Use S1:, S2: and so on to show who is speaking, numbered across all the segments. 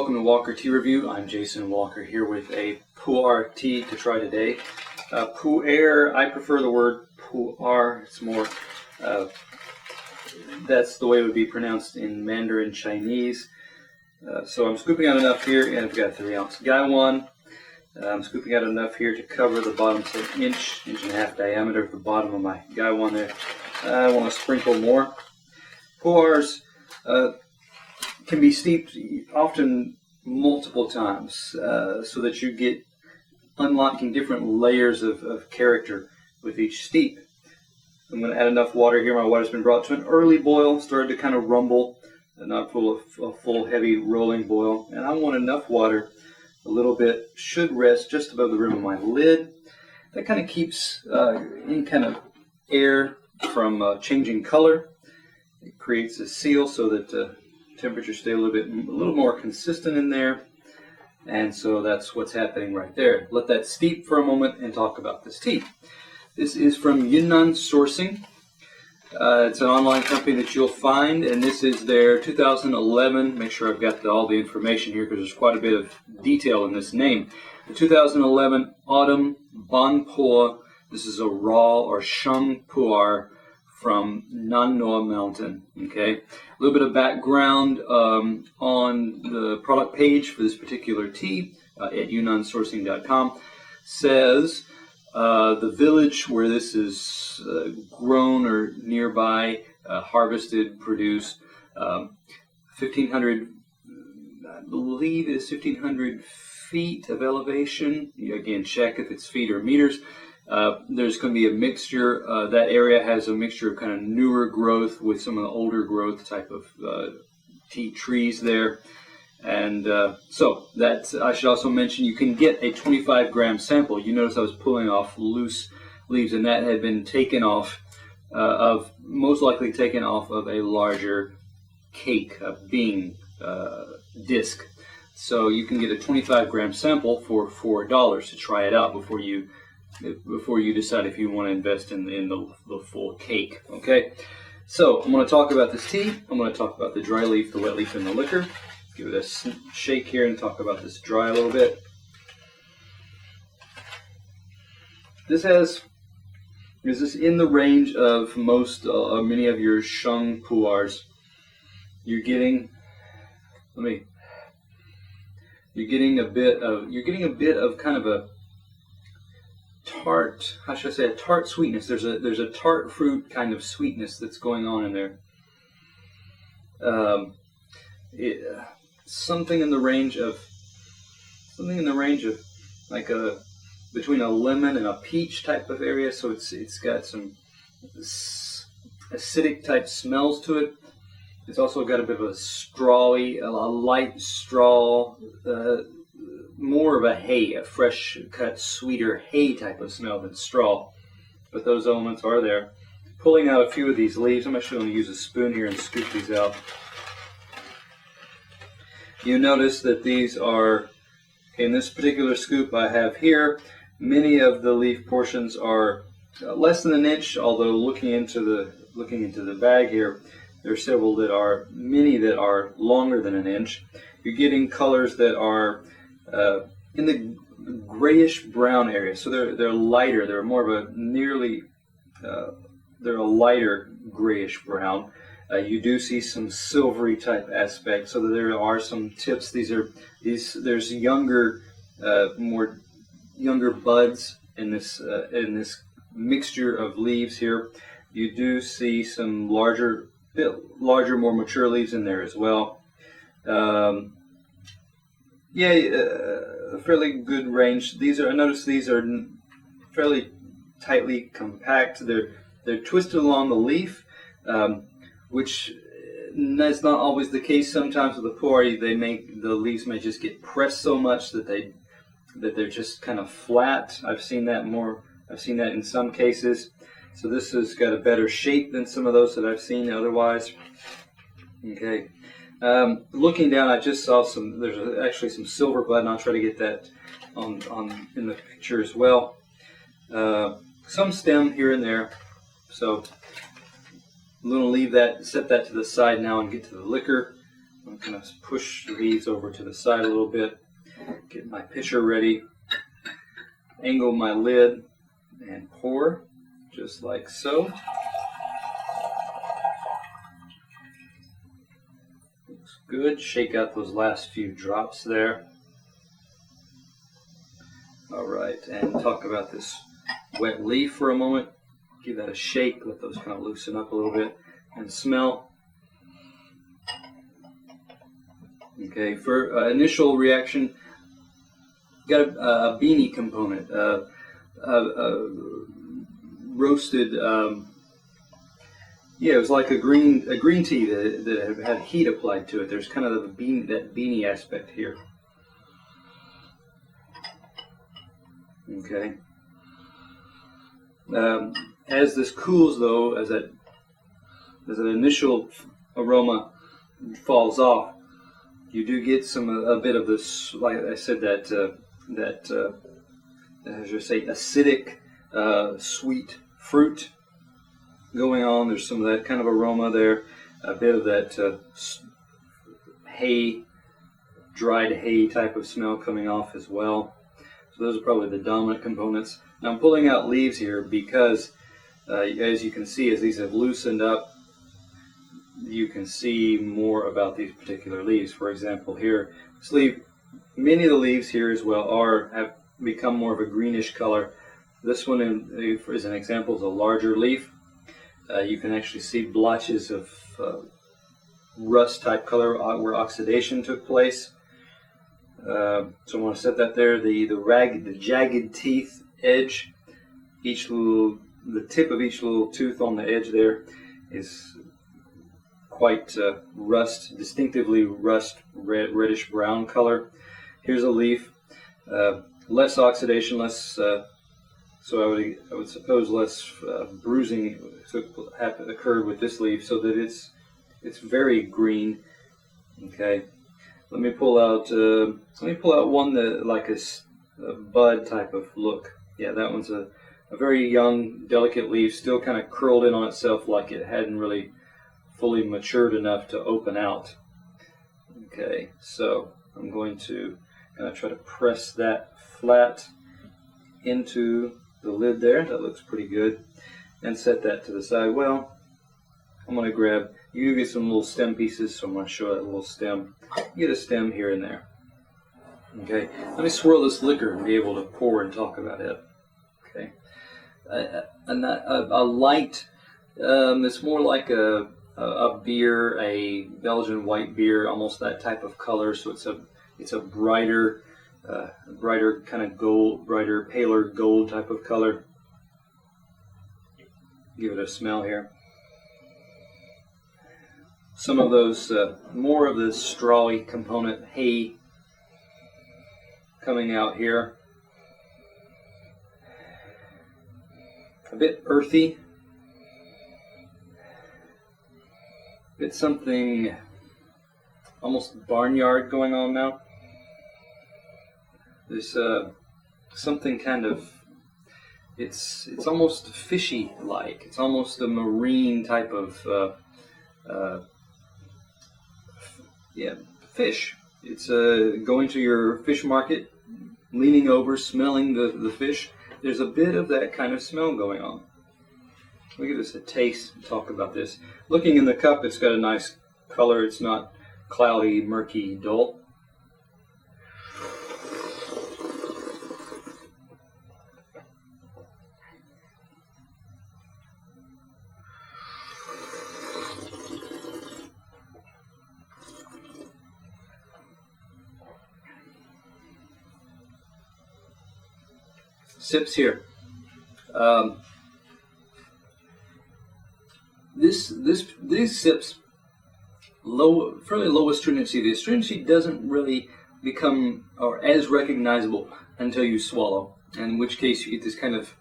S1: welcome to Walker Tea Review. I'm Jason Walker here with a pu'er tea to try today. Pu'er, I prefer the word pu'er. It's more, that's the way it would be pronounced in Mandarin Chinese. So I'm scooping out enough here, and I've got a 3-ounce Gaiwan. I'm scooping out enough here to cover the bottom, so an inch and a half diameter of the bottom of my Gaiwan there. I want to sprinkle more. Pu'ers can be steeped often multiple times so that you get unlocking different layers of character with each steep. I'm going to add enough water here. My water's been brought to an early boil, started to kind of rumble, not full of a full heavy rolling boil. And I want enough water, a little bit, should rest just above the rim of my lid. That kind of keeps any kind of air from changing color. It creates a seal so that temperature stay a little more consistent in there, and so that's what's happening right there. Let that steep for a moment and talk about this tea. This is from YunnanSourcing. It's an online company that you'll find, and this is their 2011. Make sure I've got all the information here because there's quite a bit of detail in this name. The 2011 AutBanPoShengNanNuo. This is a raw or sheng pu'er from Nannuo mountain. Okay, a little bit of background on the product page for this particular tea at YunnanSourcing.com says the village where this is grown or nearby, harvested, produced, 1,500, I believe it is 1,500 feet of elevation. You again check if it's feet or meters. There's going to be a mixture. That area has a mixture of kind of newer growth with some of the older growth type of tea trees there. And so that I should also mention you can get a 25-gram sample. You notice I was pulling off loose leaves, and that had been taken off most likely taken off of a larger cake, a bean disc. So you can get a 25-gram sample for $4 to try it out before you decide if you want to invest in the full cake. Okay, so I'm going to talk about this tea. I'm going to talk about the dry leaf, the wet leaf, and the liquor. Give it a shake here and talk about this dry a little bit. This is in the range of many of your sheng pu'ers. You're getting a bit of kind of a tart, how should I say, a tart sweetness. There's a tart fruit kind of sweetness that's going on in there. Something in the range of like between a lemon and a peach type of area. So it's got some acidic type smells to it. It's also got a bit of a strawy, a light straw. More of a hay, a fresh cut, sweeter hay type of smell than straw. But those elements are there. Pulling out a few of these leaves, I'm actually going to use a spoon here and scoop these out. You notice that these are, in this particular scoop I have here, many of the leaf portions are less than an inch, although looking into the bag here, there are many that are longer than an inch. You're getting colors that are in the grayish brown area, so they're lighter. They're more of they're a lighter grayish brown. You do see some silvery type aspects, so that there are some tips. There's younger buds in this mixture of leaves here. You do see some larger, more mature leaves in there as well. A fairly good range. I notice these are fairly tightly compact. They're twisted along the leaf, which is not always the case. Sometimes with the pu'er, the leaves may just get pressed so much that they're just kind of flat. I've seen that in some cases. So this has got a better shape than some of those that I've seen otherwise. Okay. Looking down, I just saw there's actually some silver bud, and I'll try to get that in the picture as well. Some stem here and there. So I'm going to set that to the side now and get to the liquor. I'm going to push these over to the side a little bit, get my pitcher ready, angle my lid, and pour, just like so. Looks good. Shake out those last few drops there. All right, and talk about this wet leaf for a moment. Give that a shake, let those kind of loosen up a little bit, and smell. Okay, for initial reaction, got a beanie component, roasted. Yeah, it was like a green tea that had heat applied to it. There's kind of that beanie aspect here. Okay. As this cools, though, as an initial aroma falls off, you do get a bit of this, like I said, that as you say, acidic, sweet fruit going on. There's some of that kind of aroma there, a bit of that hay, dried hay type of smell coming off as well. So those are probably the dominant components. Now I'm pulling out leaves here because, as you can see, as these have loosened up, you can see more about these particular leaves. For example, here, this leaf, many of the leaves here as well have become more of a greenish color. This one, as an example, is a larger leaf. You can actually see blotches of rust type color where oxidation took place. So I want to set that there. The jagged teeth edge, the tip of each little tooth on the edge there is quite distinctively reddish brown color. Here's a leaf, less oxidation, less. So I would suppose less bruising occurred with this leaf, so that it's very green. Okay. Let me pull out one that like a bud type of look. Yeah, that one's a very young, delicate leaf, still kind of curled in on itself, like it hadn't really fully matured enough to open out. Okay, so I'm going to kind of try to press that flat into the lid there. That looks pretty good, and set that to the side. Well, I'm going to grab. You get some little stem pieces, so I'm going to show that little stem. Get a stem here and there. Okay, let me swirl this liquor and be able to pour and talk about it. Okay, a light. It's more like a beer, a Belgian white beer, almost that type of color. So it's a brighter kind of gold, brighter, paler gold type of color. Give it a smell here. Some of those, more of the strawy component, hay, coming out here. A bit earthy. A bit something almost barnyard going on now. There's something kind of, it's almost fishy-like. It's almost a marine type of fish. It's going to your fish market, leaning over, smelling the fish. There's a bit of that kind of smell going on. We'll give this a taste and talk about this. Looking in the cup, it's got a nice color. It's not cloudy, murky, dull. Sips here. These sips fairly low astringency. The astringency doesn't really become or as recognizable until you swallow, in which case you get this kind of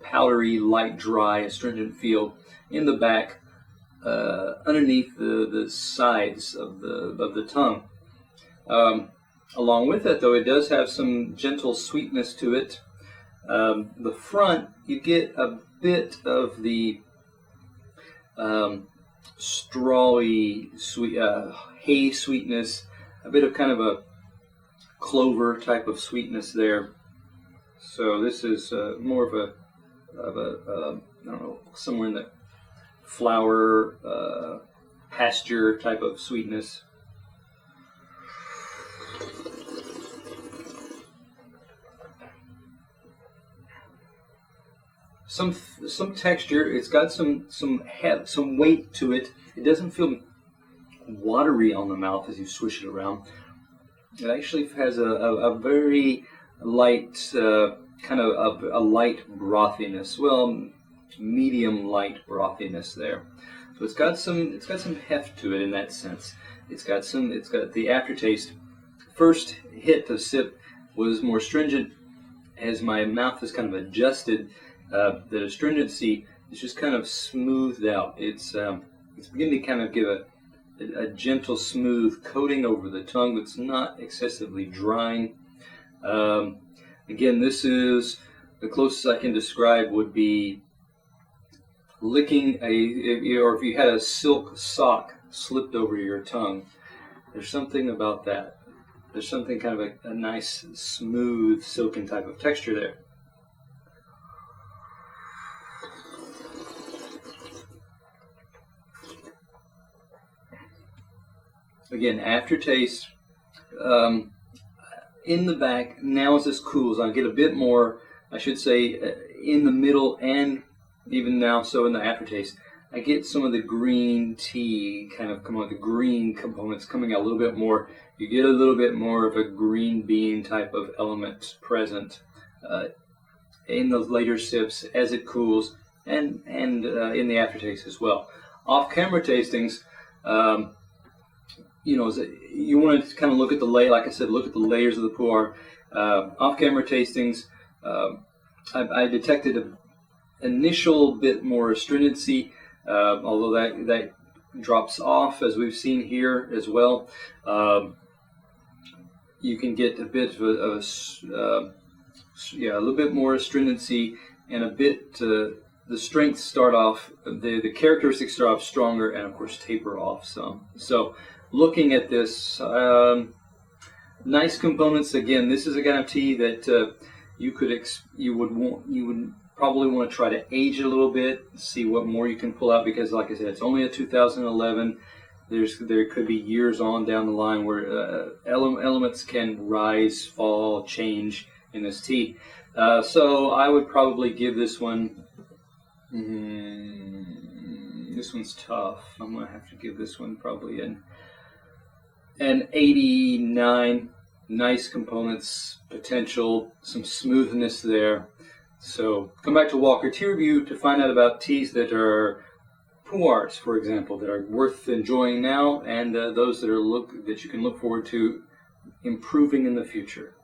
S1: powdery, light, dry, astringent feel in the back, underneath the sides of the tongue. Along with it, though, it does have some gentle sweetness to it. The front, you get a bit of the strawy, sweet, hay sweetness, a bit of kind of a clover type of sweetness there. So this is more of a I don't know, somewhere in the flower pasture type of sweetness. Some texture. It's got some weight to it. It doesn't feel watery on the mouth as you swish it around. It actually has a very light kind of a light brothiness. Well, medium light brothiness there. So it's got some heft to it in that sense. It's got the aftertaste. First hit of sip was more stringent. As my mouth is kind of adjusted, the astringency is just kind of smoothed out. It's beginning to kind of give a gentle, smooth coating over the tongue that's not excessively drying. Again, this is the closest I can describe would be licking or if you had a silk sock slipped over your tongue. There's something about that. There's something kind of a nice, smooth, silken type of texture there. Again, aftertaste in the back. Now as this cools, I get a bit more, I should say, in the middle and even now so in the aftertaste. I get some of the green tea kind of the green components coming out a little bit more. You get a little bit more of a green bean type of element present in the later sips as it cools, and in the aftertaste as well. Off-camera tastings, you want to kind of look at like I said, look at the layers of the pu'er. Off-camera tastings, I detected an initial bit more astringency, although that drops off as we've seen here as well. You can get a bit of a little bit more astringency, and a bit the strengths start off, the characteristics start off stronger, and of course taper off some. So looking at this, nice components. Again, this is a kind of tea that you would probably want to try to age it a little bit, see what more you can pull out, because like I said, it's only a 2011. There could be years on down the line where elements can rise, fall, change in this tea. So I would probably give this one. This one's tough. I'm gonna have to give this one probably an 89. Nice components, potential, some smoothness there. So come back to Walker Tea Review to find out about teas that are pu'ers, for example, that are worth enjoying now, and those that you can look forward to improving in the future.